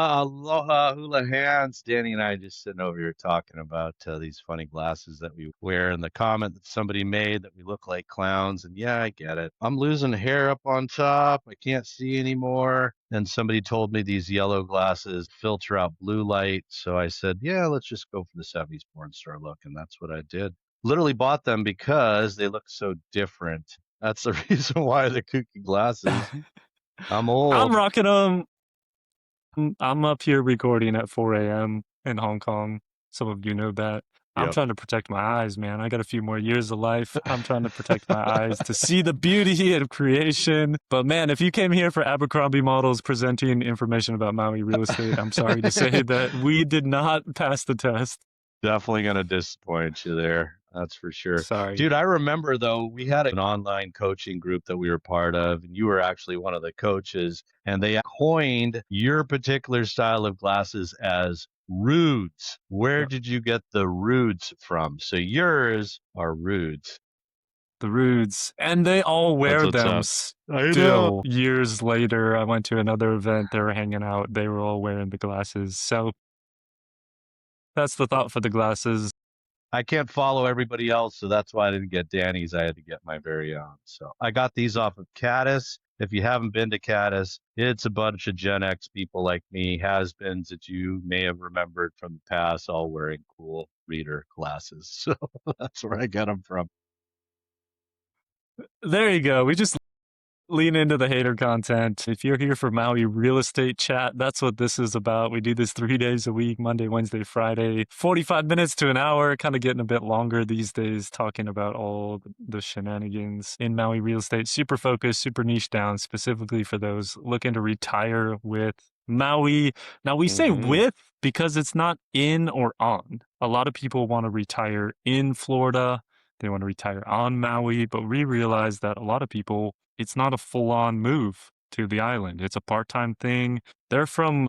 Aloha hula hands. Danny and I just sitting over here talking about these funny glasses that we wear and the comment that somebody made that we look like clowns. And yeah, I get it. I'm losing hair up on top. I can't see anymore. And somebody told me these yellow glasses filter out blue light. So I said, yeah, let's just go for the 70s porn star look. And that's what I did. Literally bought them because they look so different. That's the reason why the kooky glasses. I'm I'm old. rocking them. I'm up here recording at 4 a.m. in Hong Kong. Some of you know that. I'm Yep. trying to protect my eyes, man. I got a few more years of life. I'm trying to protect my eyes to see the beauty of creation. But man, if you came here for Abercrombie Models presenting information about Maui real estate, I'm sorry to say that we did not pass the test. Definitely going to disappoint you there. That's for sure. Sorry. Dude, I remember though, we had an online coaching group that we were part of, and you were actually one of the coaches, and they coined your particular style of glasses as rudes. Where Yeah. did you get the rudes from? So yours are rudes. The Rudes. And they all That's wear what's them up. I know. still years later. I went to another event. They were hanging out. They were all wearing the glasses. So that's the thought for the glasses. I can't follow everybody else, so that's why I didn't get Danny's. I had to get my very own. So I got these off of Caddis. If you haven't been to Caddis, it's a bunch of Gen X people like me, has-beens that you may have remembered from the past, all wearing cool reader glasses. So that's where I get them from. There you go. We just lean into the hater content. If you're here for Maui real estate chat, that's what this is about. We do this 3 days a week, Monday, Wednesday, Friday, 45 minutes to an hour, kind of getting a bit longer these days, talking about all the shenanigans in Maui real estate. Super focused, super niche down, specifically for those looking to retire with Maui. Now, we say Hmm. with because it's not in or on. A lot of people want to retire in Florida. They want to retire on Maui, but we realize that a lot of people, it's not a full on move to the island. It's a part time thing. They're from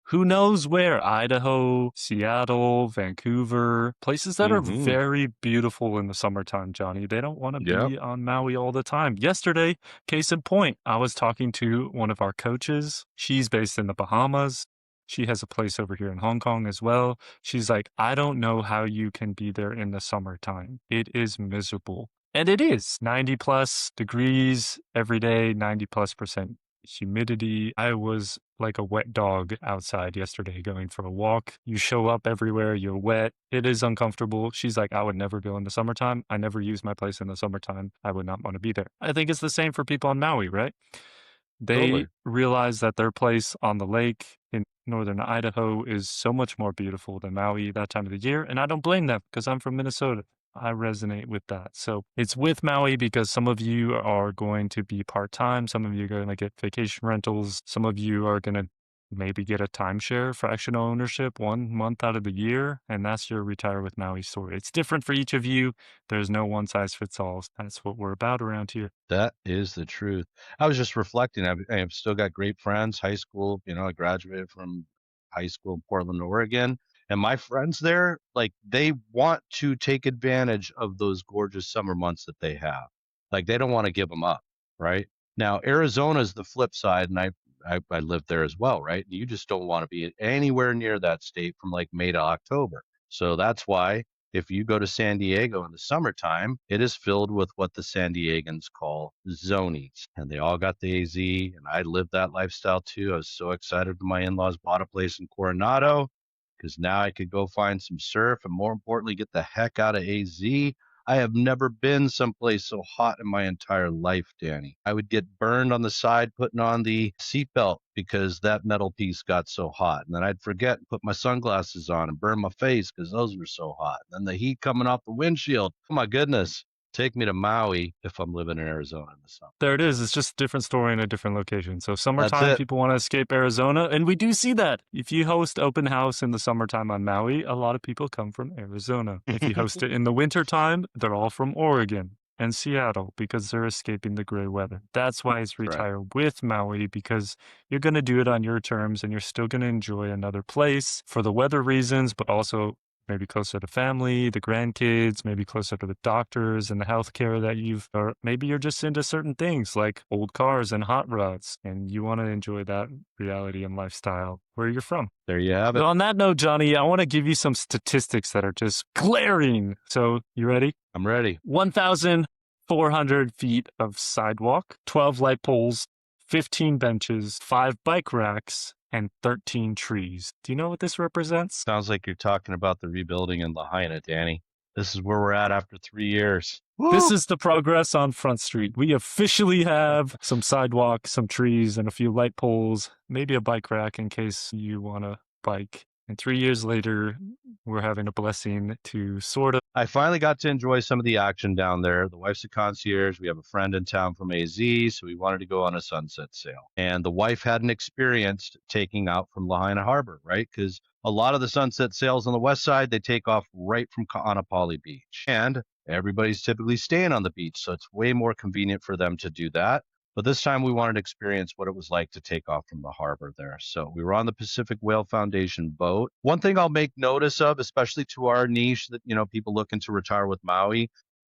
who knows where, Idaho, Seattle, Vancouver, places that are Hmm. very beautiful in the summertime, Johnny. They don't want to Yep. be on Maui all the time. Yesterday, case in point, I was talking to one of our coaches. She's based in the Bahamas. She has a place over here in Hong Kong as well. She's like, I don't know how you can be there in the summertime. It is miserable. And it is 90 plus degrees every day, 90 plus percent humidity. I was like a wet dog outside yesterday going for a walk. You show up everywhere, you're wet. It is uncomfortable. She's like, I would never go in the summertime. I never use my place in the summertime. I would not want to be there. I think it's the same for people on Maui, right? They Totally. realize that their place on the lake in northern Idaho is so much more beautiful than Maui that time of the year. And I don't blame them because I'm from Minnesota. I resonate with that. So it's with Maui because some of you are going to be part time. Some of you are going to get vacation rentals. Some of you are going to maybe get a timeshare fractional ownership 1 month out of the year. And that's your retire with Maui story. It's different for each of you. There's no one size fits all. That's what we're about around here. That is the truth. I was just reflecting. I've still got great friends, high school. I graduated from high school in Portland, Oregon. And my friends there, like, they want to take advantage of those gorgeous summer months that they have. Like, they don't want to give them up, right? Now, Arizona is the flip side, and I lived there as well, right? You just don't want to be anywhere near that state from like May to October. So that's why if you go to San Diego in the summertime, it is filled with what the San Diegans call zonies. And they all got the AZ, and I lived that lifestyle too. I was so excited when my in laws bought a place in Coronado because now I could go find some surf and more importantly, get the heck out of AZ. I have never been someplace so hot in my entire life, Danny. I would get burned on the side putting on the seatbelt because that metal piece got so hot. And then I'd forget and put my sunglasses on and burn my face because those were so hot. And then the heat coming off the windshield. Oh my goodness. Take me to Maui if I'm living in Arizona in the summer. There it is. It's just a different story in a different location. So That's summertime, it. people want to escape Arizona, and we do see that. If you host open house in the summertime on Maui, a lot of people come from Arizona. If you host it in the wintertime, they're all from Oregon and Seattle because they're escaping the gray weather. That's why it's Right. retire with Maui because you're going to do it on your terms and you're still going to enjoy another place for the weather reasons, but also maybe closer to family, the grandkids, maybe closer to the doctors and the healthcare that or maybe you're just into certain things like old cars and hot rods, and you want to enjoy that reality and lifestyle where you're from. There you have it. But on that note, Johnny, I want to give you some statistics that are just glaring. So, you ready? I'm ready. 1,400 feet of sidewalk, 12 light poles, 15 benches, 5 bike racks, and 13 trees. Do you know what this represents? Sounds like you're talking about the rebuilding in Lahaina, Danny. This is where we're at after 3 years. This Woo! is the progress on Front Street. We officially have some sidewalks, some trees, and a few light poles, maybe a bike rack in case you want to bike. And 3 years later, we're having a blessing to sort of. I finally got to enjoy some of the action down there. The wife's a concierge. We have a friend in town from AZ, so we wanted to go on a sunset sail. And the wife hadn't experienced taking out from Lahaina Harbor, right? Because a lot of the sunset sails on the west side, they take off right from Ka'anapali Beach. And everybody's typically staying on the beach, so it's way more convenient for them to do that. But this time we wanted to experience what it was like to take off from the harbor there. So we were on the Pacific Whale Foundation boat. One thing I'll make notice of, especially to our niche that, people looking to retire with Maui,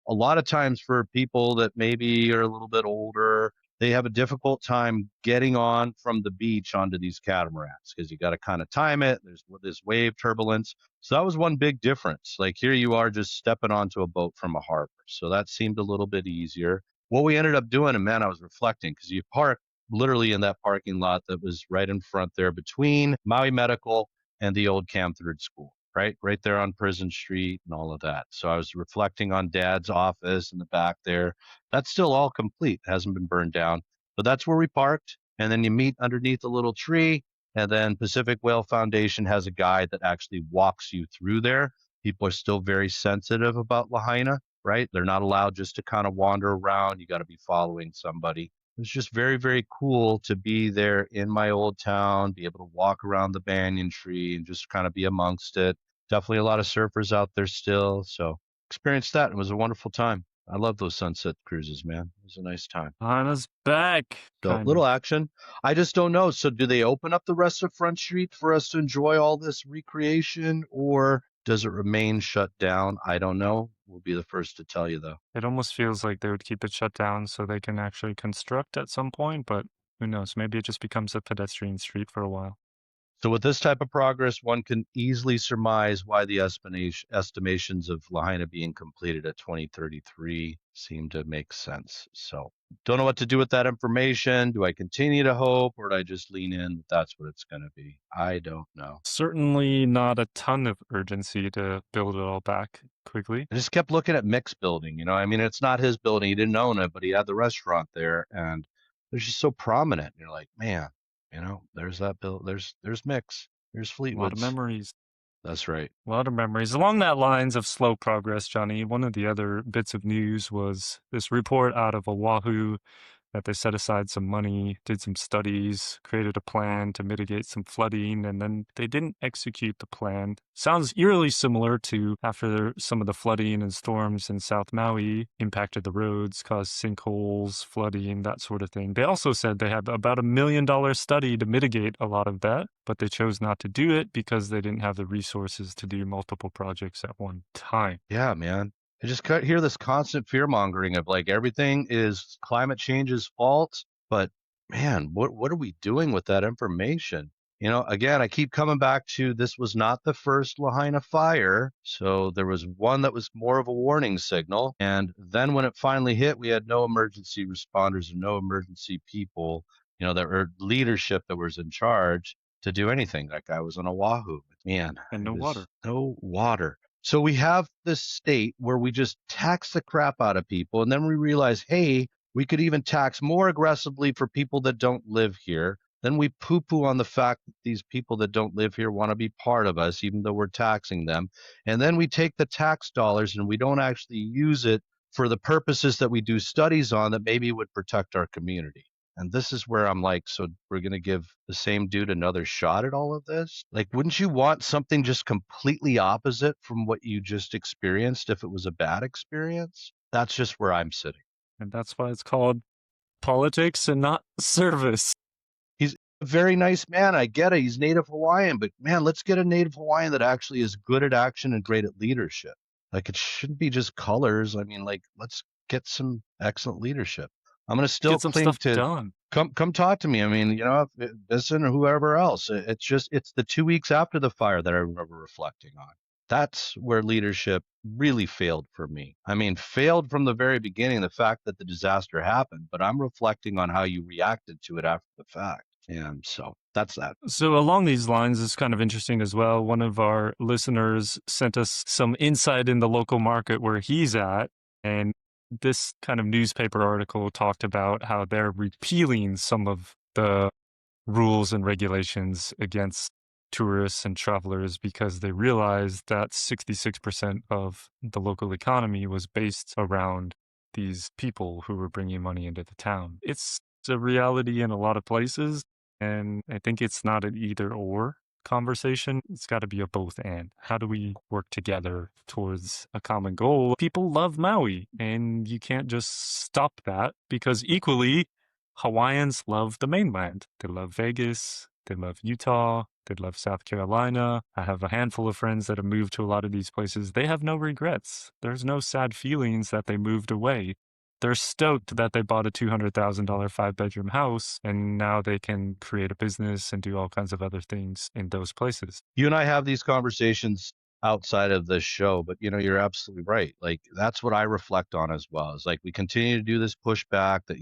a lot of times for people that maybe are a little bit older, they have a difficult time getting on from the beach onto these catamarans because you got to kind of time it. There's this wave turbulence. So that was one big difference. Like here you are just stepping onto a boat from a harbor. So that seemed a little bit easier. What we ended up doing, and man, I was reflecting because you park literally in that parking lot that was right in front there between Maui Medical and the old Cam Third School, right? Right there on Prison Street and all of that. So I was reflecting on Dad's office in the back there. That's still all complete, hasn't been burned down. But that's where we parked. And then you meet underneath a little tree. And then Pacific Whale Foundation has a guide that actually walks you through there. People are still very sensitive about Lahaina, right? They're not allowed just to kind of wander around. You got to be following somebody. It's just very, very cool to be there in my old town, be able to walk around the banyan tree and just kind of be amongst it. Definitely a lot of surfers out there still. So experienced that. It was a wonderful time. I love those sunset cruises, man. It was a nice time. Hana's back. So little action. I just don't know. So do they open up the rest of Front Street for us to enjoy all this recreation, or does it remain shut down? I don't know. We'll be the first to tell you, though. It almost feels like they would keep it shut down so they can actually construct at some point, but who knows? Maybe it just becomes a pedestrian street for a while. So with this type of progress, one can easily surmise why the estimations of Lahaina being completed at 2033 seem to make sense. So don't know what to do with that information. Do I continue to hope, or do I just lean in that that's what it's going to be? I don't know. Certainly not a ton of urgency to build it all back quickly. I just kept looking at Mick's building. I mean, it's not his building. He didn't own it, but he had the restaurant there, and they're just so prominent. You're like, man, there's that build. There's Mick's. There's A lot of Fleetwood's. memories. That's right. A lot of memories. Along that lines of slow progress, Johnny, one of the other bits of news was this report out of Oahu that they set aside some money, did some studies, created a plan to mitigate some flooding, and then they didn't execute the plan. Sounds eerily similar to after some of the flooding and storms in South Maui impacted the roads, caused sinkholes, flooding, that sort of thing. They also said they had about $1 million study to mitigate a lot of that, but they chose not to do it because they didn't have the resources to do multiple projects at one time. Yeah, man. I just hear this constant fear mongering of like everything is climate change's fault. But man, what are we doing with that information? Again, I keep coming back to this was not the first Lahaina fire. So there was one that was more of a warning signal. And then when it finally hit, we had no emergency responders and no emergency people, that were leadership that was in charge to do anything. That guy was on Oahu. Man. And no water. No water. So we have this state where we just tax the crap out of people, and then we realize, hey, we could even tax more aggressively for people that don't live here. Then we poo-poo on the fact that these people that don't live here want to be part of us, even though we're taxing them. And then we take the tax dollars and we don't actually use it for the purposes that we do studies on that maybe would protect our community. And this is where I'm like, so we're going to give the same dude another shot at all of this? Like, wouldn't you want something just completely opposite from what you just experienced if it was a bad experience? That's just where I'm sitting. And that's why it's called politics and not service. Very nice man. I get it. He's Native Hawaiian, but man, let's get a Native Hawaiian that actually is good at action and great at leadership. Like it shouldn't be just colors. I mean, like let's get some excellent leadership. I'm gonna still Get some cling stuff to done. come talk to me. I mean, if Vincent or whoever else. It's just it's the 2 weeks after the fire that I remember reflecting on. That's where leadership really failed for me. I mean, failed from the very beginning, the fact that the disaster happened, but I'm reflecting on how you reacted to it after the fact. And so that's that. So along these lines, it's kind of interesting as well. One of our listeners sent us some insight in the local market where he's at, and this kind of newspaper article talked about how they're repealing some of the rules and regulations against tourists and travelers because they realized that 66% of the local economy was based around these people who were bringing money into the town. It's a reality in a lot of places, and I think it's not an either or conversation. It's got to be a both and. How do we work together towards a common goal? People love Maui, and you can't just stop that because equally, Hawaiians love the mainland. They love Vegas. They love Utah. They love South Carolina. I have a handful of friends that have moved to a lot of these places. They have no regrets. There's no sad feelings that they moved away. They're stoked that they bought a $200,000 5-bedroom house and now they can create a business and do all kinds of other things in those places. You and I have these conversations outside of this show, but you're absolutely right. Like that's what I reflect on as well. Is like we continue to do this pushback that,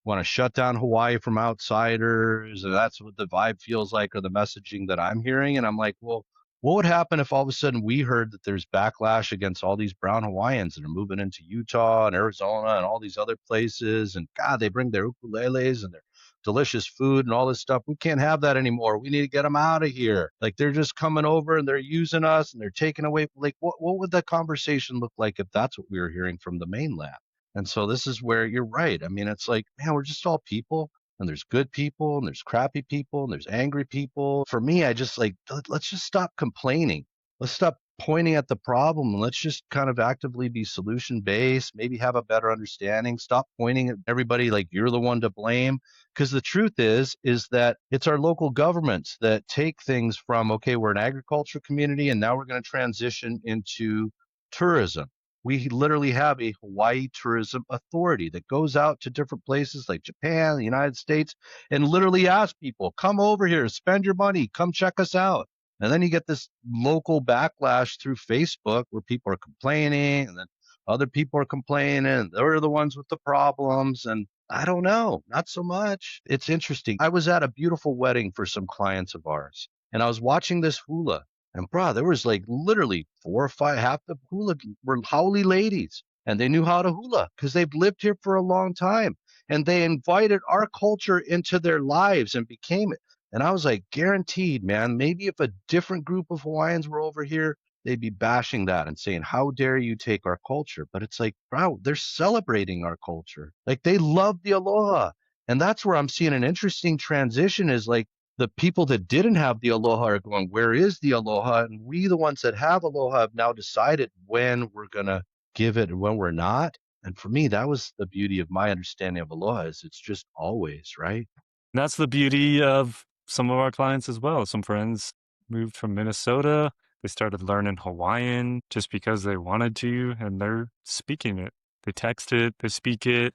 want to shut down Hawaii from outsiders, and that's what the vibe feels like or the messaging that I'm hearing. And I'm like, well, what would happen if all of a sudden we heard that there's backlash against all these brown Hawaiians that are moving into Utah and Arizona and all these other places? And God, they bring their ukuleles and their delicious food and all this stuff. We can't have that anymore. We need to get them out of here. Like they're just coming over and they're using us and they're taking away. Like what would the conversation look like if that's what we were hearing from the mainland? And so this is where you're right. I mean, it's like, man, we're just all people. And there's good people and there's crappy people and there's angry people. For me, I just like, let's just stop complaining. Let's stop pointing at the problem and let's just kind of actively be solution based, maybe have a better understanding. Stop pointing at everybody like you're the one to blame. Because the truth is that it's our local governments that take things from, okay, we're an agriculture community and now we're going to transition into tourism. We literally have a Hawaii Tourism Authority that goes out to different places like Japan, the United States, and literally asks people, come over here, spend your money, come check us out. And then you get this local backlash through Facebook where people are complaining and then other people are complaining and they're the ones with the problems. And I don't know, not so much. It's interesting. I was at a beautiful wedding for some clients of ours and I was watching this hula. And bro, there was like literally 4 or 5, half the hula were haole ladies and they knew how to hula because they've lived here for a long time. And they invited our culture into their lives and became it. And I was like, guaranteed, man, maybe if a different group of Hawaiians were over here, they'd be bashing that and saying, how dare you take our culture? But it's like, bro, they're celebrating our culture. Like they love the aloha. And that's where I'm seeing an interesting transition is like the people that didn't have the aloha are going, where is the aloha? And we, the ones that have aloha, have now decided when we're going to give it and when we're not. And for me, that was the beauty of my understanding of aloha is it's just always, right? That's the beauty of some of our clients as well. Some friends moved from Minnesota. They started learning Hawaiian just because they wanted to, and they're speaking it. They text it, they speak it.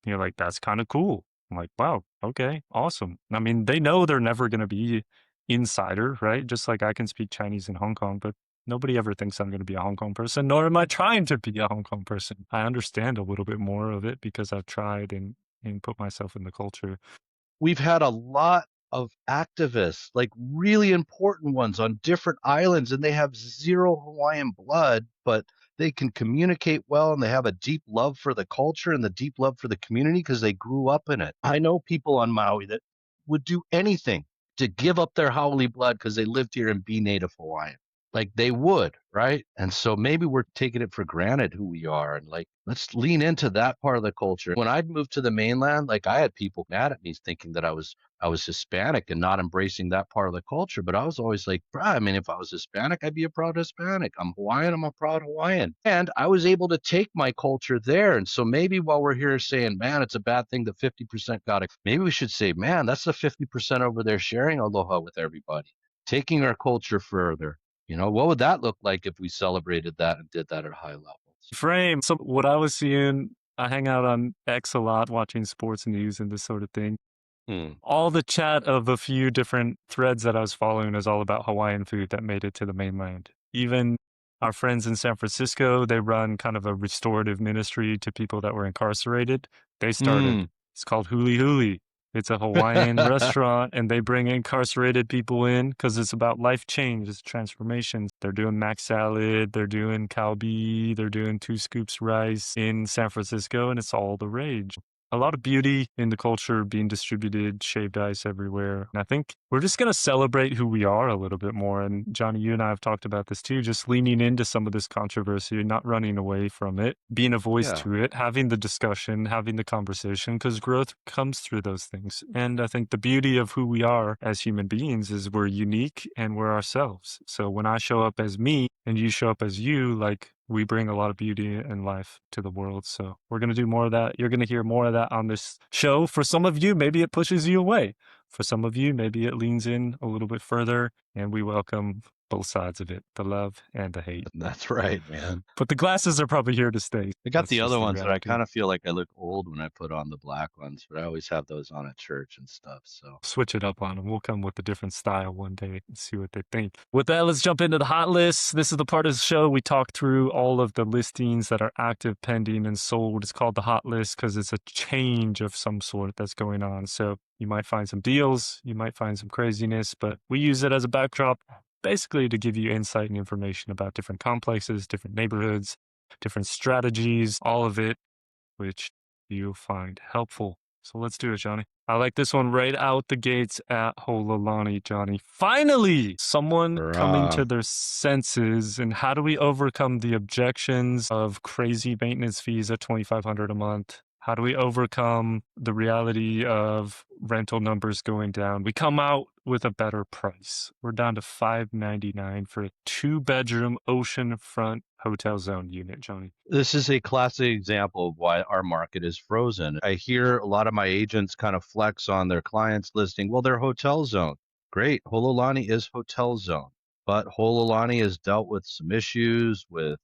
You're like, that's kind of cool. I'm like, wow, okay, awesome. I mean, they know they're never going to be insider, right? Just like I can speak Chinese in Hong Kong, but nobody ever thinks I'm going to be a Hong Kong person, nor am I trying to be a Hong Kong person. I understand a little bit more of it because I've tried and put myself in the culture. We've had a lot of activists, like really important ones on different islands, and they have zero Hawaiian blood, but they can communicate well and they have a deep love for the culture and the deep love for the community because they grew up in it. I know people on Maui that would do anything to give up their haole blood because they lived here and be Native Hawaiian. like they would, right? And so maybe we're taking it for granted who we are, and like let's lean into that part of the culture. When I'd moved to the mainland, like I had people mad at me thinking that I was Hispanic and not embracing that part of the culture. But I was always like, bruh, I mean, if I was Hispanic, I'd be a proud Hispanic. I'm Hawaiian, I'm a proud Hawaiian. And I was able to take my culture there. And so maybe while we're here saying, man, it's a bad thing that 50% got it, maybe we should say, man, that's the 50% over there sharing aloha with everybody, taking our culture further. What would that look like if we celebrated that and did that at high levels? Frame. So what I was seeing, I hang out on X a lot watching sports news and this sort of thing. Hmm. All the chat of a few different threads that I was following is all about Hawaiian food that made it to the mainland. Even our friends in San Francisco, they run kind of a restorative ministry to people that were incarcerated. They started. Hmm. It's called Huli Huli. It's a Hawaiian restaurant, and they bring incarcerated people in because it's about life change, it's transformations. They're doing mac salad, they're doing kalbi, they're doing 2 scoops rice in San Francisco, and it's all the rage. A lot of beauty in the culture being distributed, shaved ice everywhere. And I think we're just going to celebrate who we are a little bit more. And Johnny, you and I have talked about this too, just leaning into some of this controversy, not running away from it, being a voice Yeah. to it, having the discussion, having the conversation, because growth comes through those things. And I think the beauty of who we are as human beings is we're unique and we're ourselves. So when I show up as me and you show up as you, like, we bring a lot of beauty and life to the world. So we're going to do more of that. You're going to hear more of that on this show. For some of you, maybe it pushes you away. For some of you, maybe it leans in a little bit further, and we welcome both sides of it, the love and the hate. That's right, man. But the glasses are probably here to stay. I got That's the just other the ones that I reality. kind of feel like I look old when I put on the black ones, but I always have those on at church and stuff. So Switch it up on them. We'll come with a different style one day and see what they think. With that, let's jump into the hot list. This is the part of the show we talk through all of the listings that are active, pending, and sold. It's called the hot list because it's a change of some sort that's going on. So you might find some deals, you might find some craziness, but we use it as a backdrop basically to give you insight and information about different complexes, different neighborhoods, different strategies, all of it, which you find helpful. So let's do it, Johnny. I like this one right out the gates at Hololani, Johnny. Finally, someone coming to their senses. And how do we overcome the objections of crazy maintenance fees at $2,500 a month? How do we overcome the reality of rental numbers going down? We come out with a better price. We're down to $599 for a 2-bedroom oceanfront hotel zone unit, Johnny. this is a classic example of why our market is frozen. I hear a lot of my agents kind of flex on their clients listing, well, they're hotel zone. Great. Hololani is hotel zone, but Hololani has dealt with some issues with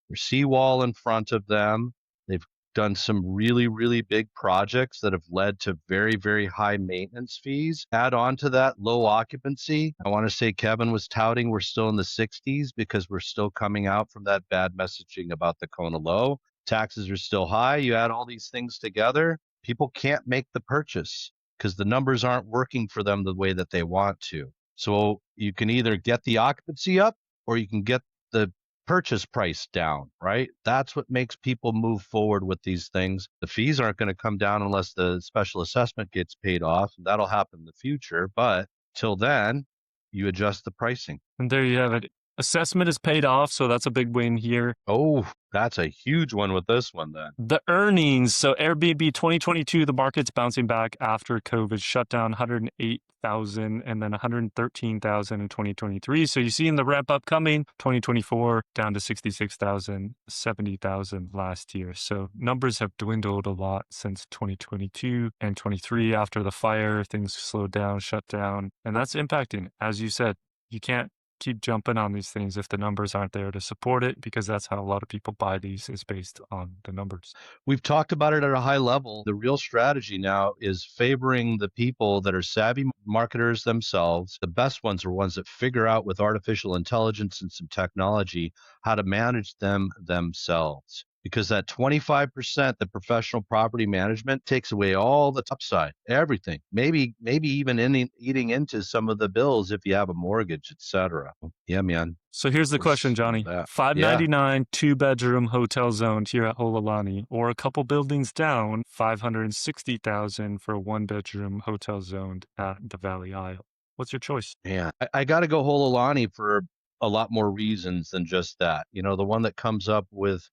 their seawall in front of them. They've done some really, really big projects that have led to very, very high maintenance fees. Add on to that low occupancy. I want to say Kevin was touting we're still in the 60s because we're still coming out from that bad messaging about the Kona low. Taxes are still high. You add all these things together, people can't make the purchase because the numbers aren't working for them the way that they want to. So you can either get the occupancy up or you can get the purchase price down, right? That's what makes people move forward with these things. The fees aren't going to come down unless the special assessment gets paid off. And that'll happen in the future. But till then, you adjust the pricing. And there you have it. Assessment is paid off, so that's a big win here. Oh, that's a huge one with this one then. The earnings. So Airbnb 2022, the market's bouncing back after COVID shut down 108,000 and then 113,000 in 2023. So you see in the ramp up coming, 2024 down to 66,000, 70,000 last year. So numbers have dwindled a lot since 2022 and 23 after the fire, things slowed down, shut down, and that's impacting. As you said, you can't keep jumping on these things if the numbers aren't there to support it, because that's how a lot of people buy these, is based on the numbers. We've talked about it at a high level. The real strategy now is favoring the people that are savvy marketers themselves. The best ones are ones that figure out with artificial intelligence and some technology how to manage them themselves. Because that 25%, the professional property management takes away all the upside, everything. Maybe even eating into some of the bills if you have a mortgage, etc. Yeah, man. So here's the question, Johnny. Yeah. $599, 2-bedroom hotel zone here at Hololani, or a couple buildings down, $560,000 for a 1-bedroom hotel zone at the Valley Isle. What's your choice? Yeah, I got to go Hololani for a lot more reasons than just that. You know, the one that comes up with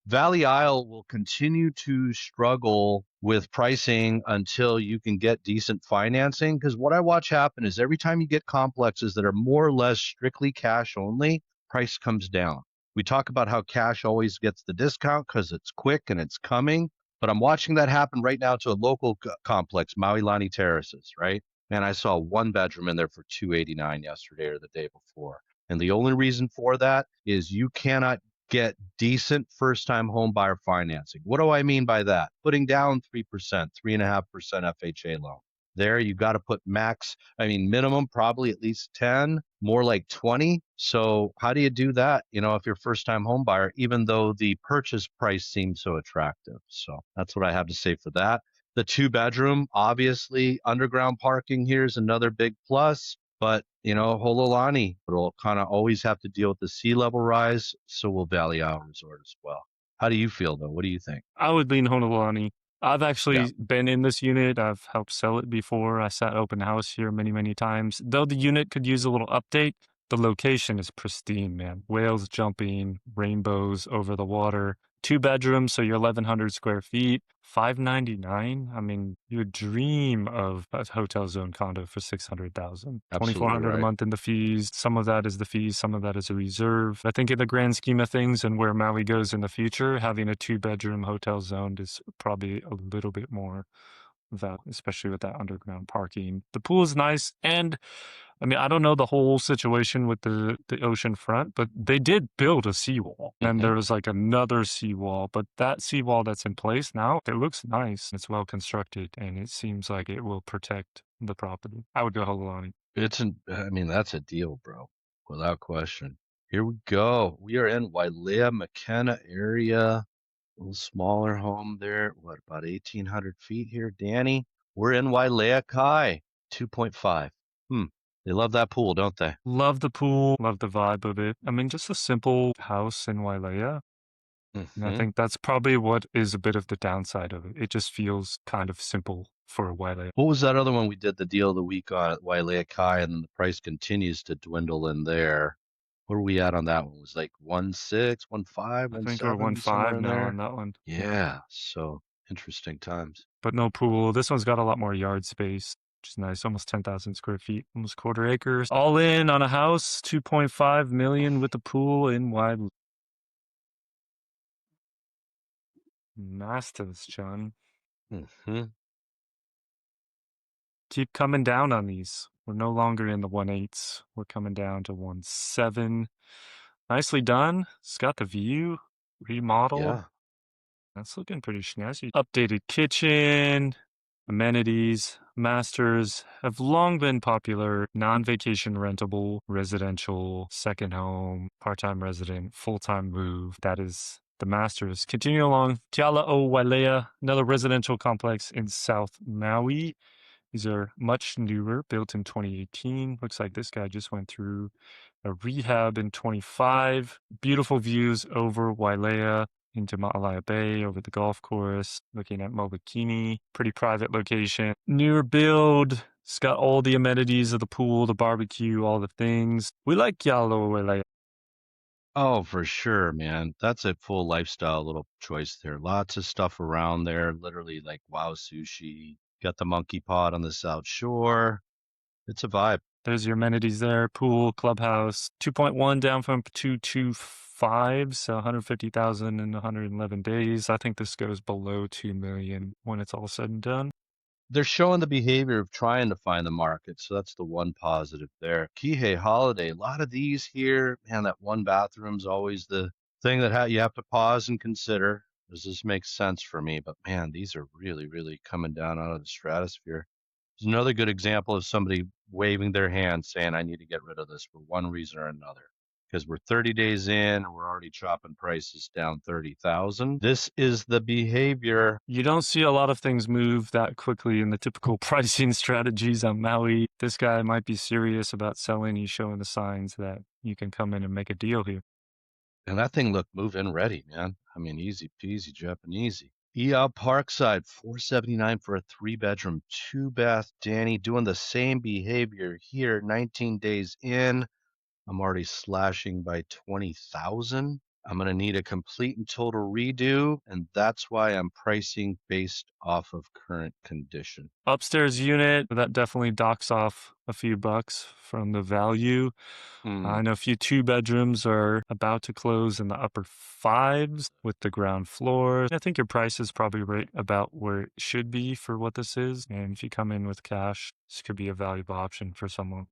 Valley Isle will continue to struggle with pricing until you can get decent financing. Because what I watch happen is every time you get complexes that are more or less strictly cash only, price comes down. We talk about how cash always gets the discount because it's quick and it's coming. But I'm watching that happen right now to a local complex, Maui Lani Terraces, right? Man, I saw one bedroom in there for 289 yesterday or the day before. And the only reason for that is you cannot get decent first time home buyer financing. What do I mean by that? Putting down 3%, 3.5% FHA loan. There, you got to put max, I mean, minimum probably at least 10, more like 20. So, how do you do that? You know, if you're first time home buyer, even though the purchase price seems so attractive. So, that's what I have to say for that. The 2 bedroom, obviously, underground parking here is another big plus. But, you know, Hololani will kind of always have to deal with the sea level rise. So will Valley Isle Resort as well. How do you feel, though? What do you think? I would lean Honolani. I've Yeah. actually been in this unit. I've helped sell it before. I sat open house here many, many times. Though the unit could use a little update, the location is pristine, man. Whales jumping, rainbows over the water. 2 bedrooms, so you're 1,100 square feet. 599. I mean, you would dream of a hotel zone condo for 600,000. Absolutely 2,400 a right. month in the fees. Some of that is the fees, some of that is a reserve. I think in the grand scheme of things and where Maui goes in the future, having a 2 bedroom hotel zone is probably a little bit more that, especially with that underground parking. The pool is nice, and I mean, I don't know the whole situation with the ocean front, but they did build a seawall. And Hmm. there was like another seawall, but that seawall that's in place now, it looks nice. It's well constructed, and it seems like it will protect the property. I would go Hololani. I mean, that's a deal, bro, without question. Here we go. We are in Wailea, McKenna area. A little smaller home there. What, about 1,800 feet here, Danny? We're in Wailea Kai, 2.5. Hmm. They love that pool, don't they? Love the pool, love the vibe of it. I mean, just a simple house in Wailea. And I Hmm. think that's probably what is a bit of the downside of it. It just feels kind of simple for Wailea. What was that other one we did the deal of the week on at Wailea Kai, and then the price continues to dwindle in there? Where are we at on that one? It was like 1.6, 1.5, I think we're 1.7, somewhere 1.5 in now on there. that one. Yeah. Yeah, so interesting times. But no pool. This one's got a lot more yard space, which is nice. Almost 10,000 square feet, almost quarter acres. All in on a house, 2.5 million with a pool in wide. Masters, John. Hmm. Keep coming down on these. We're no longer in the 1.8s. We're coming down to 1.7. Nicely done. It's got the view, remodel. Yeah. That's looking pretty snazzy. Updated kitchen, amenities, masters have long been popular. Non-vacation rentable, residential, second home, part-time resident, full-time move. That is the masters. Continue along. Te Ala'o Wailea, another residential complex in South Maui. These are much newer, built in 2018. Looks like this guy just went through a rehab in 25. Beautiful views over Wailea into Ma'alaya Bay, over the golf course, looking at Mobikini. Pretty private location. Newer build. It's got all the amenities of the pool, the barbecue, all the things. We like Yalo Wailea. Oh, for sure, man. That's a full lifestyle little choice there. Lots of stuff around there, literally like wow sushi. Got the monkey pod on the South Shore. It's a vibe. There's your amenities there. Pool, clubhouse. 2.1 down from 2.25, so 150,000 in 111 days. I think this goes below 2 million when it's all said and done. They're showing the behavior of trying to find the market. So that's the one positive there. Kihei Holiday, a lot of these here, man, that one bathroom's always the thing that you have to pause and consider. Does this make sense for me? But man, these are really, really coming down out of the stratosphere. There's another good example of somebody waving their hand saying, I need to get rid of this for one reason or another. Because we're 30 days in and we're already chopping prices down 30,000. This is the behavior. You don't see a lot of things move that quickly in the typical pricing strategies on Maui. This guy might be serious about selling. He's showing the signs that you can come in and make a deal here. And that thing looked move-in ready, man. I mean, easy peasy Japanesey. EL Parkside, 479 for a 3 bedroom, 2 bath. Danny doing the same behavior here, 19 days in. I'm already slashing by 20,000. I'm going to need a complete and total redo, and that's why I'm pricing based off of current condition. Upstairs unit, that definitely docks off a few bucks from the value. I know a few two bedrooms are about to close in the upper fives with the ground floor. I think your price is probably right about where it should be for what this is. And if you come in with cash, this could be a valuable option for someone.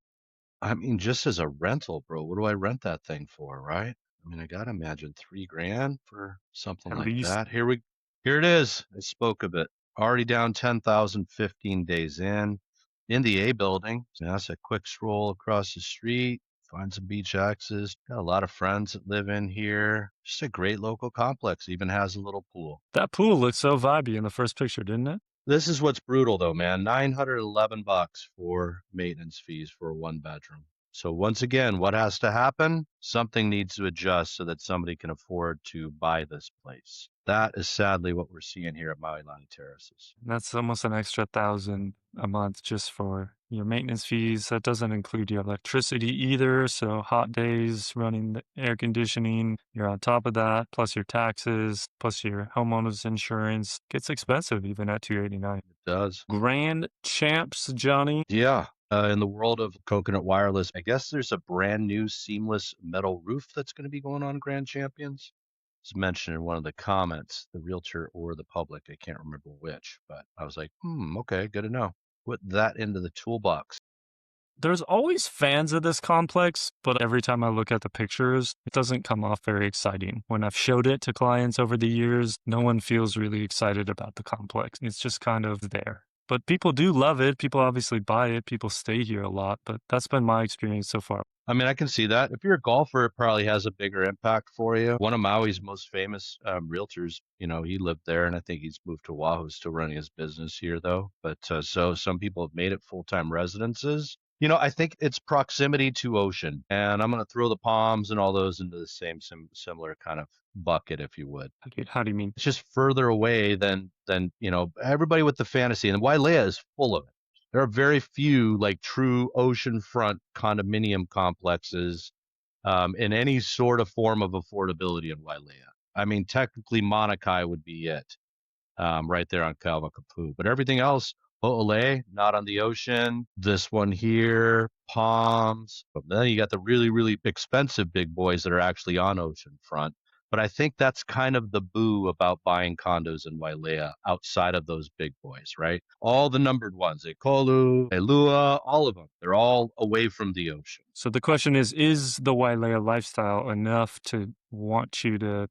I mean, just as a rental, bro, what do I rent that thing for, right? I mean, I gotta imagine 3 grand for something At like least that. Here it is. I spoke of it. Already down 10,000, 15 days in the A building. So that's a quick stroll across the street, find some beach access. Got a lot of friends that live in here. Just a great local complex. Even has a little pool. that pool looked so vibey in the first picture, didn't it? This is what's brutal though, man. 911 bucks for maintenance fees for a 1 bedroom. So once again, what has to happen? Something needs to adjust so that somebody can afford to buy this place. That is sadly what we're seeing here at Maui Lani Terraces. That's almost an extra 1,000 a month just for your maintenance fees. That doesn't include your electricity either. So hot days, running the air conditioning, you're on top of that, plus your taxes, plus your homeowner's insurance. Gets expensive even at 289. It does. Grand champs, Johnny. Yeah. In the world of Coconut Wireless, I guess there's a brand new seamless metal roof that's going to be going on Grand Champions. It's mentioned in one of the comments, the realtor or the public. I can't remember which, but I was like, okay, good to know. Put that into the toolbox. There's always fans of this complex, but every time I look at the pictures, it doesn't come off very exciting. When I've showed it to clients over the years, no one feels really excited about the complex. It's just kind of there. But people do love it. People obviously buy it. People stay here a lot, but that's been my experience so far. I mean, I can see that. If you're a golfer, it probably has a bigger impact for you. One of Maui's most famous realtors, he lived there, and I think he's moved to Oahu, still running his business here, though. But so some people have made it full-time residences. I think it's proximity to ocean, and I'm going to throw the palms and all those into the same similar kind of bucket, if you would. How do you mean? It's just further away than everybody with the fantasy, and Wailea is full of it. There are very few like true oceanfront condominium complexes in any sort of form of affordability in Wailea. I mean, technically, Monakai would be it right there on Kapu. But everything else, Ho'ole, not on the ocean. This one here, Palms. But then you got the really, really expensive big boys that are actually on oceanfront. But I think that's kind of the boo about buying condos in Wailea outside of those big boys, right? All the numbered ones, Ekolu, Elua, all of them, they're all away from the ocean. So the question is the Wailea lifestyle enough to want you to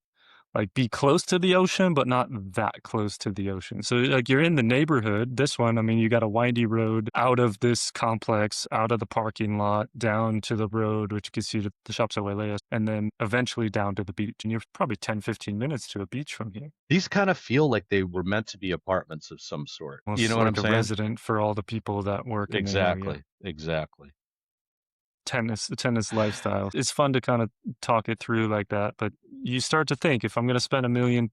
be close to the ocean, but not that close to the ocean? So you're in the neighborhood. This one, I mean, you got a windy road out of this complex, out of the parking lot, down to the road, which gets you to the shops at Wailea, and then eventually down to the beach. And you're probably 10, 15 minutes to a beach from here. These kind of feel like they were meant to be apartments of some sort. Almost You know what I'm like a saying? resident for all the people that work in the area. Exactly. The tennis lifestyle. It's fun to kind of talk it through like that, but you start to think, if I'm going to spend $1.2 million,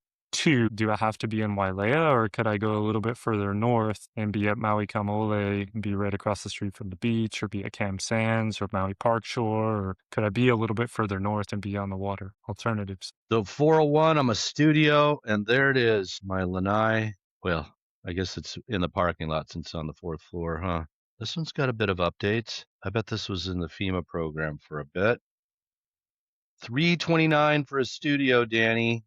do I have to be in Wailea, or could I go a little bit further north and be at Maui Kamole and be right across the street from the beach, or be at Cam Sands or Maui Park Shore, or could I be a little bit further north and be on the water? Alternatives. So 401, I'm a studio, and there it is, my lanai. Well, I guess it's in the parking lot since it's on the 4th floor, huh? This one's got a bit of updates. I bet this was in the FEMA program for a bit. $329 for a studio, Danny.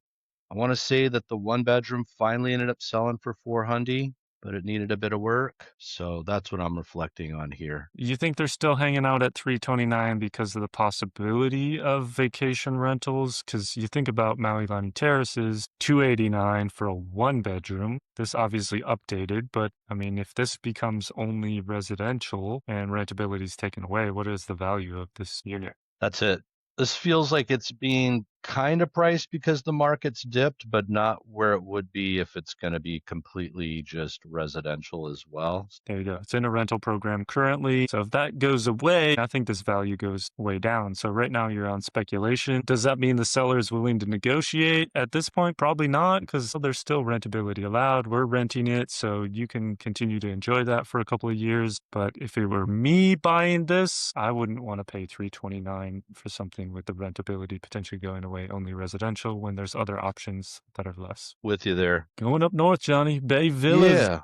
I want to say that the 1 bedroom finally ended up selling for $400, but it needed a bit of work. So that's what I'm reflecting on here. You think they're still hanging out at $329 because of the possibility of vacation rentals? Because you think about Maui Lani Terraces, $289 for a 1 bedroom. This obviously updated, but I mean, if this becomes only residential and rentability is taken away, what is the value of this unit? That's it. This feels like it's being kind of priced because the market's dipped, but not where it would be if it's going to be completely just residential as well. There you go. It's in a rental program currently. So if that goes away, I think this value goes way down. So right now you're on speculation. Does that mean the seller is willing to negotiate? At this point, probably not, because there's still rentability allowed. We're renting it, so you can continue to enjoy that for a couple of years. But if it were me buying this, I wouldn't want to pay $329 for something with the rentability potentially going away, only residential, when there's other options that are less. With you there. Going up north, Johnny, Bay Villas. Yeah.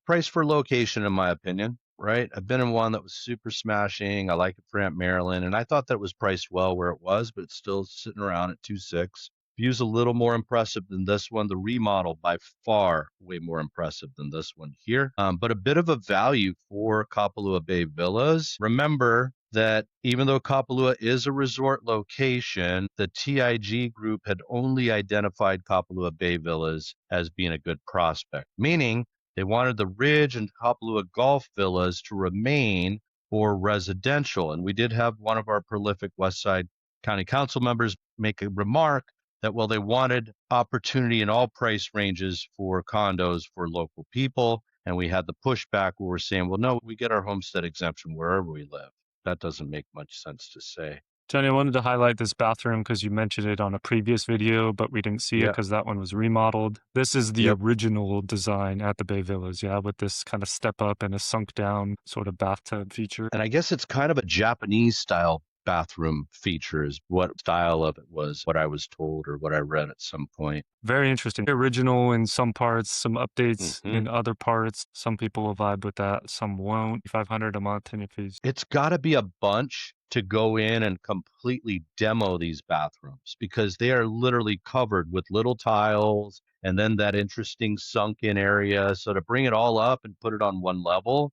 Price for location, in my opinion, right? I've been in one that was super smashing. I like it for Aunt Marilyn, and I thought that was priced well where it was, but it's still sitting around at 2.6. View's a little more impressive than this one. The remodel by far way more impressive than this one here, but a bit of a value for Kapalua Bay Villas. Remember that even though Kapalua is a resort location, the TIG group had only identified Kapalua Bay Villas as being a good prospect, meaning they wanted the Ridge and Kapalua Golf Villas to remain for residential. And we did have one of our prolific West Side County Council members make a remark that, well, they wanted opportunity in all price ranges for condos for local people. And we had the pushback where we're saying, well, no, we get our homestead exemption wherever we live. That doesn't make much sense to say. Johnny, I wanted to highlight this bathroom because you mentioned it on a previous video, but we didn't see it Yeah. because that one was remodeled. This is the Yep. original design at the Bay Villas, yeah, with this kind of step up and a sunk down sort of bathtub feature. And I guess it's kind of a Japanese style bathroom feature is what style of it was, what I was told or what I read at some point. Very interesting. Original in some parts, some updates Mm-hmm. in other parts. Some people will vibe with that, some won't. $500 a month in your fees. It's got to be a bunch to go in and completely demo these bathrooms because they are literally covered with little tiles and then that interesting sunken area. So to bring it all up and put it on one level,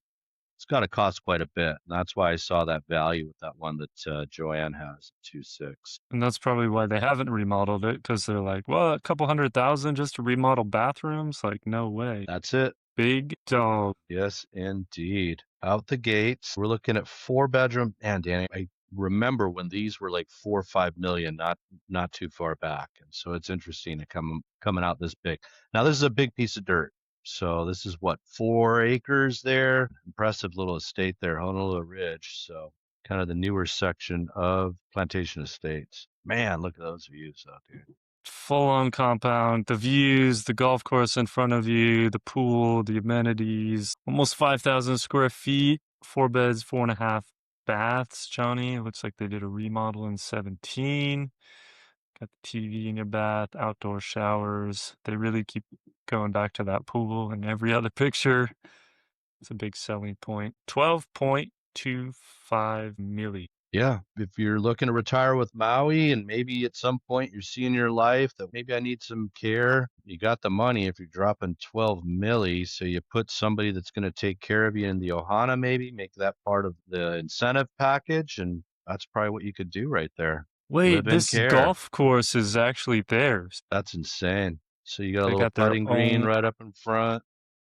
it's got to cost quite a bit. And that's why I saw that value with that one that Joanne has, 2.6. And that's probably why they haven't remodeled it, because they're like, well, a couple $100,000 just to remodel bathrooms? Like, no way. That's it. Big dog. Yes, indeed. Out the gates, we're looking at 4 bedroom. And Danny, I remember when these were like 4 or 5 million, not too far back. And so it's interesting to coming out this big. Now this is a big piece of dirt. So this is what, 4 acres there. Impressive little estate there, Honolulu Ridge. So kind of the newer section of Plantation Estates. Man, look at those views out there. Full-on compound, the views, the golf course in front of you, the pool, the amenities, almost 5,000 square feet, 4 beds, 4.5 baths, Johnny. It looks like they did a remodel in 17. Got the TV in your bath, outdoor showers. They really keep going back to that pool in every other picture. It's a big selling point. 12.25 milli. Yeah, if you're looking to retire with Maui and maybe at some point you're seeing your life that maybe I need some care, you got the money if you're dropping 12 milli. So you put somebody that's going to take care of you in the Ohana, maybe make that part of the incentive package. And that's probably what you could do right there. Wait, Live in this care. golf course is actually theirs. That's insane. So you got a They little got their putting green own. right up in front.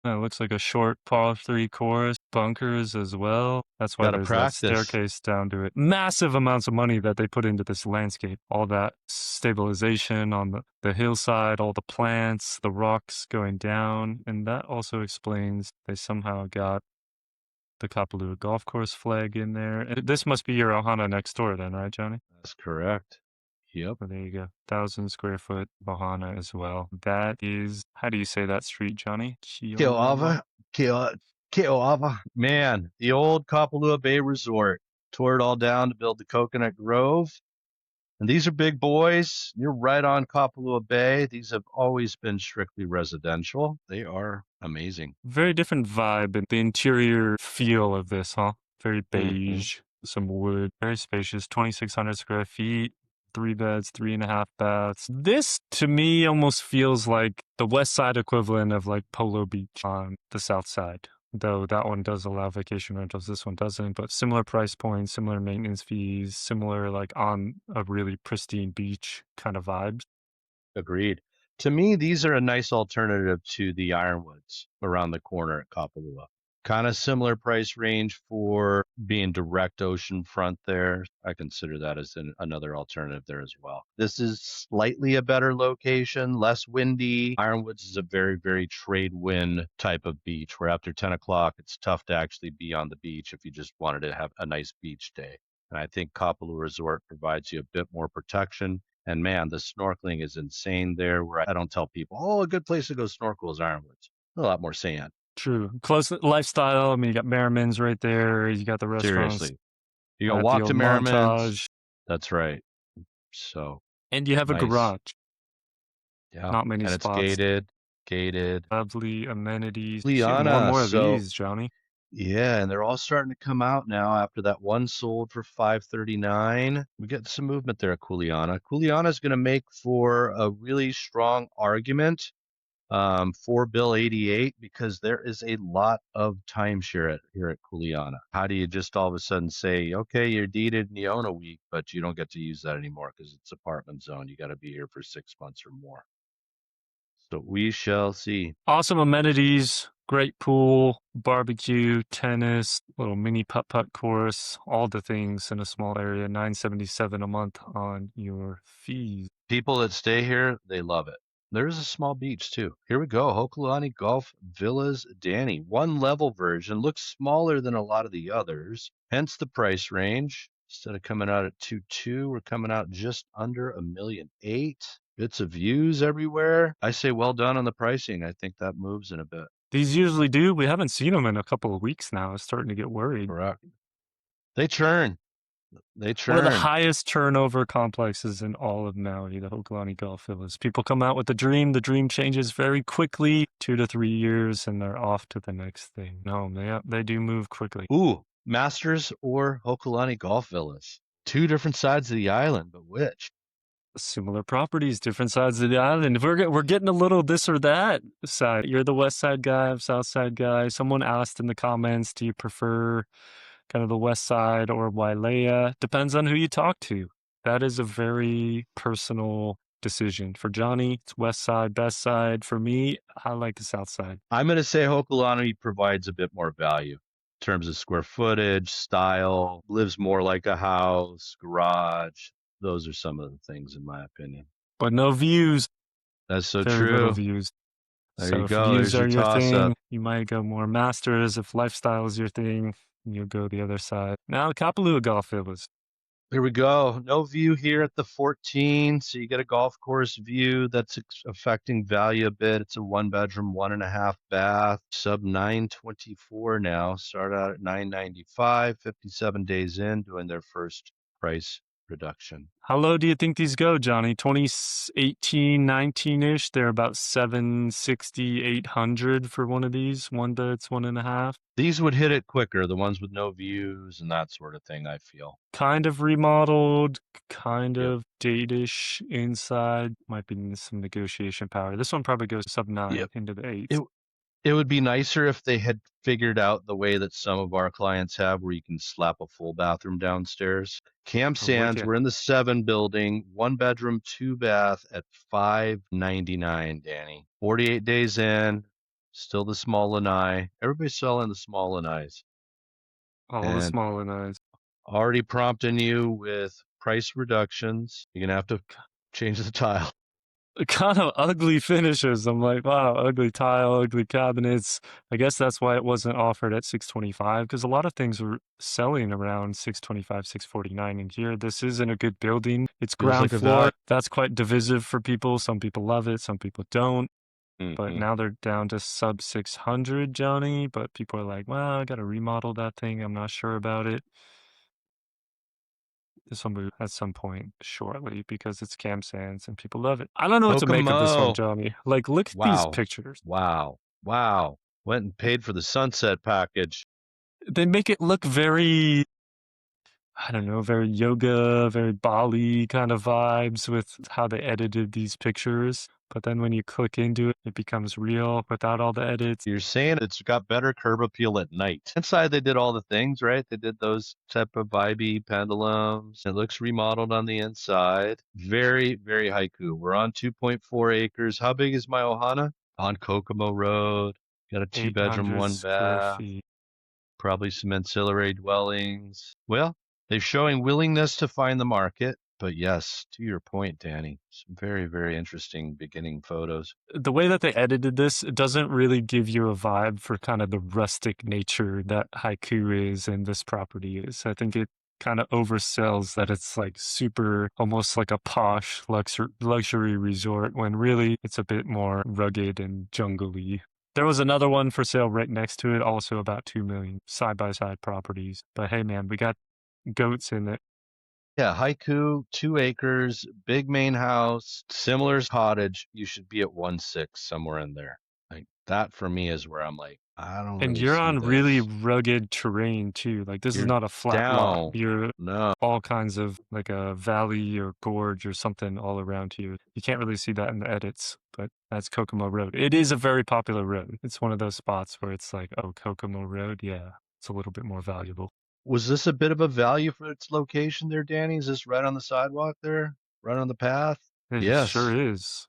It looks like a short par 3 course, bunkers as well. That's why Got to there's that practice. staircase down to it. Massive amounts of money that they put into this landscape. All that stabilization on the hillside, all the plants, the rocks going down. And that also explains they somehow got the Kapalua golf course flag in there. This must be your Ohana next door then, right, Johnny? That's correct. Yep. So there you go. 1,000 square foot Ohana as well. That is, how do you say that street, Johnny? Keoava. Keoava. Man, the old Kapalua Bay Resort tore it all down to build the Coconut Grove. And these are big boys. You're right on Kapalua Bay. These have always been strictly residential. They are amazing. Very different vibe and the interior feel of this, huh? Very beige, some wood, very spacious, 2,600 square feet, 3 beds, 3.5 baths. This, to me, almost feels like the west side equivalent of like Polo Beach on the south side. Though that one does allow vacation rentals, this one doesn't. But similar price points, similar maintenance fees, similar like on a really pristine beach kind of vibes. Agreed. To me, these are a nice alternative to the Ironwoods around the corner at Kapalua. Kind of similar price range for being direct ocean front there. I consider that as another alternative there as well. This is slightly a better location, less windy. Ironwoods is a very, very trade wind type of beach where after 10 o'clock, it's tough to actually be on the beach if you just wanted to have a nice beach day. And I think Kapalua Resort provides you a bit more protection. And man, the snorkeling is insane there where I don't tell people, oh, a good place to go snorkel is Ironwoods. A lot more sand. True. Close lifestyle. I mean, you got Merriman's right there. You got the restaurants. Seriously. You can Got the walk to old Merriman's. Montage. That's right. So And you have a nice. garage. Yeah. Not many And it's spots. gated. Lovely amenities. You get more and Liana. more of So these, Johnny. yeah, and they're all starting to come out now after that one sold for 539. We get some movement there at Kuleana. Kuleana is going to make for a really strong argument for Bill 88 because there is a lot of timeshare here at Kuleana. How do you just all of a sudden say, okay, you're deeded and you own a week, but you don't get to use that anymore because it's apartment zone. You got to be here for 6 months or more. So we shall see. Awesome amenities. Great pool, barbecue, tennis, little mini putt-putt course, all the things in a small area. $977 a month on your fees. People that stay here, they love it. There's a small beach too. Here we go. Hololani Golf Villas, Danny. One level version looks smaller than a lot of the others, hence the price range. Instead of coming out at 2.2, we're coming out just under $1.8 million. Bits of views everywhere. I say well done on the pricing. I think that moves in a bit. These usually do. We haven't seen them in a couple of weeks now. I'm starting to get worried. Correct. They churn. They One of the churn. highest turnover complexes in all of Maui, the Hololani Golf Villas. People come out with a dream. The dream changes very quickly, 2 to 3 years, and they're off to the next thing. No, they do move quickly. Ooh, Masters or Hololani Golf Villas. Two different sides of the island, but which? Similar properties, different sides of the island. We're getting a little this or that side. You're the west side guy, I'm south side guy. Someone asked in the comments, do you prefer kind of the west side or Wailea? Depends on who you talk to. That is a very personal decision. For Johnny, it's west side, best side. For me, I like the south side. I'm going to say Hololani provides a bit more value in terms of square footage, style, lives more like a house, garage. Those are some of the things, in my opinion. But no views. That's so Very little true. views. There So you if go. views There's your are your toss thing, up. you might go more Masters. If lifestyle is your thing, you'll go the other side. Now, Kapalua Golf Villas. Here we go. No view here at the 14. So you get a golf course view that's affecting value a bit. It's a 1 bedroom, 1.5 bath, sub 924 now. Start out at 995, 57 days in, doing their first price reduction. How low do you think these go, Johnny? 2018, 19-ish. They're about 760, 800 for one of these. 1 beds, 1.5. These would hit it quicker, the ones with no views and that sort of thing, I feel. Kind of remodeled, kind Yep. of date-ish inside. Might be some negotiation power. This one probably goes sub 9 Yep. into the 8s. It would be nicer if they had figured out the way that some of our clients have where you can slap a full bathroom downstairs. Camp Sands, Wicked. we're in the 7 building, 1 bedroom, 2 bath at $599, Danny. 48 days in, still the small lanai. Everybody's selling the small lanais. All the And small and eyes. already prompting you with price reductions. You're gonna have to change the tile. Kind of ugly finishes. I'm like, wow, ugly tile, ugly cabinets. I guess that's why it wasn't offered at 625 because a lot of things were selling around 625, 649 in here. This isn't a good building. It's Feels ground like a floor. value. That's quite divisive for people. Some people love it, some people don't. But now they're down to sub 600, Johnny. But people are like, well, I got to remodel that thing. I'm not sure about it. This will move at some point shortly because it's Camp Sands and people love it. I don't know what to make of this one, Kokomo. Johnny. Like, look at these Wow. pictures. Wow. Went and paid for the sunset package. They make it look very, I don't know, very yoga, very Bali kind of vibes with how they edited these pictures. But then when you click into it, it becomes real without all the edits. You're saying it's got better curb appeal at night. Inside, they did all the things, right? They did those type of vibey pendulums. It looks remodeled on the inside. Very, very haiku. We're on 2.4 acres. How big is my ohana? On Kokomo Road. Got a 2 bedroom, 800 1 square bath. feet. Probably some ancillary dwellings. Well, they're showing willingness to find the market. But yes, to your point, Danny, some very, very interesting beginning photos. The way that they edited this, it doesn't really give you a vibe for kind of the rustic nature that Haiku is and this property is. I think it kind of oversells that it's like super, almost like a posh luxury resort when really it's a bit more rugged and jungly. There was another one for sale right next to it, also about 2 million side by side properties. But hey, man, we got goats in it. Yeah, Haiku, 2 acres, big main house, similar cottage. You should be at 1.6 somewhere in there. Like that for me is where I'm like, I don't And really you're see on really this. rugged terrain too. Like this is You're not a flat lot. down. You're No, all kinds of like a valley or gorge or something all around you. You can't really see that in the edits, but that's Kokomo Road. It is a very popular road. It's one of those spots where it's like, oh, Kokomo Road, yeah, it's a little bit more valuable. was this a bit of a value for its location there, Danny? Is this right on the sidewalk there? Right on the path? It sure Yes. is.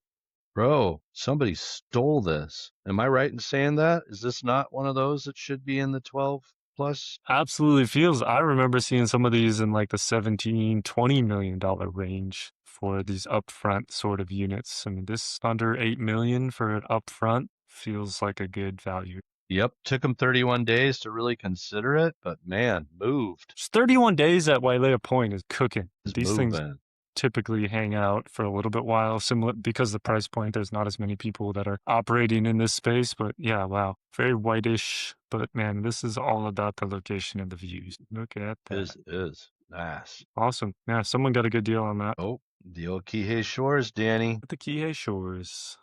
Bro, somebody stole this. Am I right in saying that? Is this not one of those that should be in the 12 plus? Absolutely feels. I remember seeing some of these in like the 17, $20 million range for these upfront sort of units. I mean, this under 8 million for an upfront feels like a good value. Yep, took them 31 days to really consider it, but man, moved. Just 31 days at Wailea Point is cooking. Is These things moving. typically hang out for a little bit while, similar because the price point, there's not as many people that are operating in this space. But yeah, wow, very whitish. But man, this is all about the location and the views. Look at that. Is nice. Awesome. Yeah, someone got a good deal on that. Oh, the old Kihei Shores, Danny. At the Kihei Shores.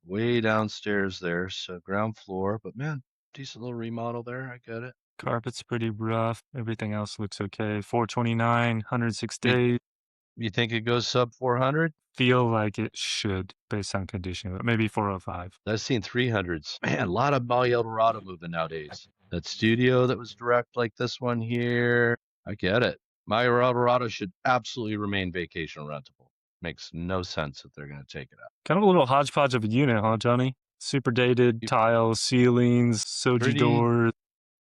Way downstairs there, so ground floor, but man, decent little remodel there. I get it. Carpet's pretty rough. Everything else looks okay. 429, 106 You, days. you think it goes sub 400? Feel like it should based on condition, but maybe 405. I've seen 300s. Man, a lot of Maui Eldorado moving nowadays. That studio that was direct like this one here, I get it. Maui Eldorado should absolutely remain vacation rentable. Makes no sense that they're going to take it out. Kind of a little hodgepodge of a unit, huh, Johnny? Super dated tiles, ceilings, soji Pretty, doors.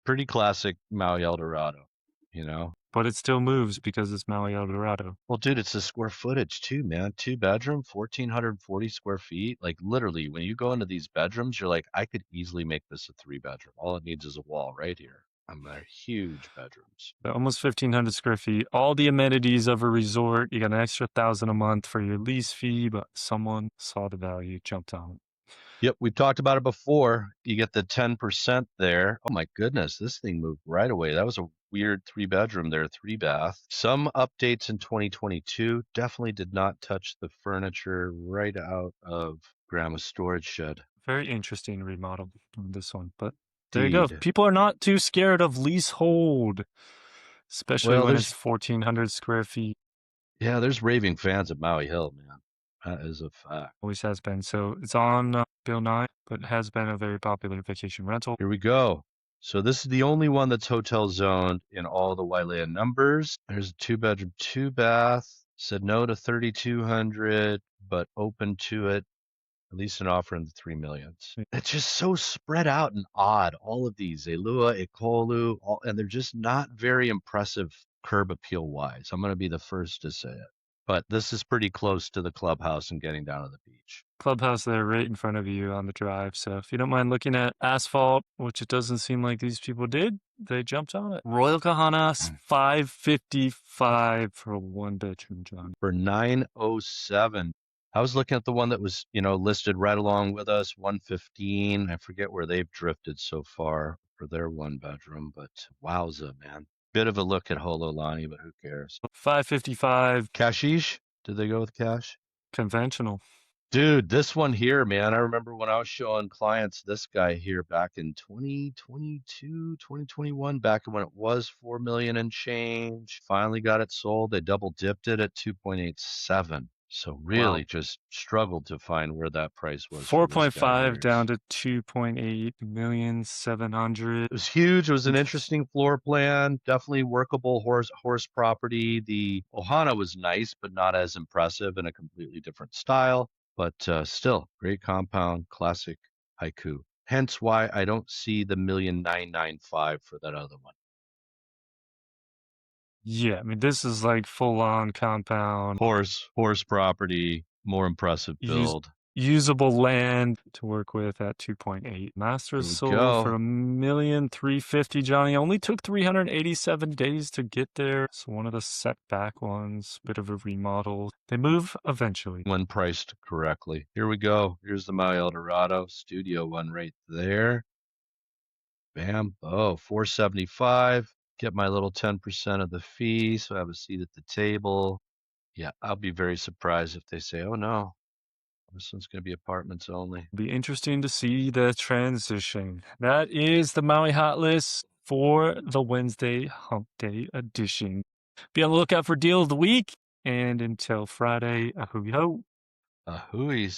pretty classic Maui Eldorado, you know? But it still moves because it's Maui Eldorado. Well, dude, it's the square footage too, man. 2 bedroom, 1,440 square feet. Like literally, when you go into these bedrooms, you're like, I could easily make this a 3 bedroom. All it needs is a wall right here. They're huge bedrooms. But almost 1,500 square feet. All the amenities of a resort. You got an extra 1,000 a month for your lease fee, but someone saw the value, jumped on it. Yep, we've talked about it before. You get the 10% there. Oh my goodness, this thing moved right away. That was a weird 3 bedroom there, 3 bath. Some updates in 2022 definitely did not touch the furniture right out of Grandma's storage shed. Very interesting remodel on this one. But there you go. Indeed. People are not too scared of leasehold, especially Well, when it's 1,400 square feet. there's raving fans of Maui Hill, man. That is a fact. Always has been. So it's on Bill 9, but has been a very popular vacation rental. Here we go. So this is the only one that's hotel zoned in all the Wailea numbers. There's a 2 bedroom, 2 bath. Said no to 3,200, but open to it. At least an offer in the 3 millions. It's just so spread out and odd. All of these, Elua, Ekolu, and they're just not very impressive curb appeal wise. I'm going to be the first to say it. But this is pretty close to the clubhouse and getting down to the beach. Clubhouse there right in front of you on the drive. So if you don't mind looking at asphalt, which it doesn't seem like these people did, they jumped on it. Royal Kahana, 555 for a 1 bedroom, John. For 907. I was looking at the one that was, listed right along with us, 115. I forget where they've drifted so far for their 1 bedroom, but wowza, man. Bit of a look at Hololani, but who cares? 555. Kashish? Did they go with cash? Conventional. Dude, this one here, man. I remember when I was showing clients this guy here back in 2022, 2021, back when it was 4 million and change. Finally got it sold. They double dipped it at 2.87. So really just struggled to find where that price was. 4.5 down to 2.8 million 700. It was huge. It was an interesting floor plan. Definitely workable horse property. The Ohana was nice, but not as impressive, in a completely different style. But still, great compound, classic Haiku. Hence why I don't see the 1,995,000 for that other one. Yeah, I mean, this is like full on compound, Horse property, more impressive use build. usable land to work with at 2.8. Here Masters we sold for go. 1,350,000. Johnny only took 387 days to get there. It's one of the setback ones, bit of a remodel. They move eventually. When priced correctly. Here we go. Here's the Maui Eldorado studio one right there. Bam. Oh, 475. Get my little 10% of the fee, so I have a seat at the table. Yeah, I'll be very surprised if they say, oh no, this one's going to be apartments only. Be interesting to see the transition. That is the Maui Hot List for the Wednesday Hump Day edition. Be on the lookout for Deal of the Week. And until Friday, ahui ho. Ahui's.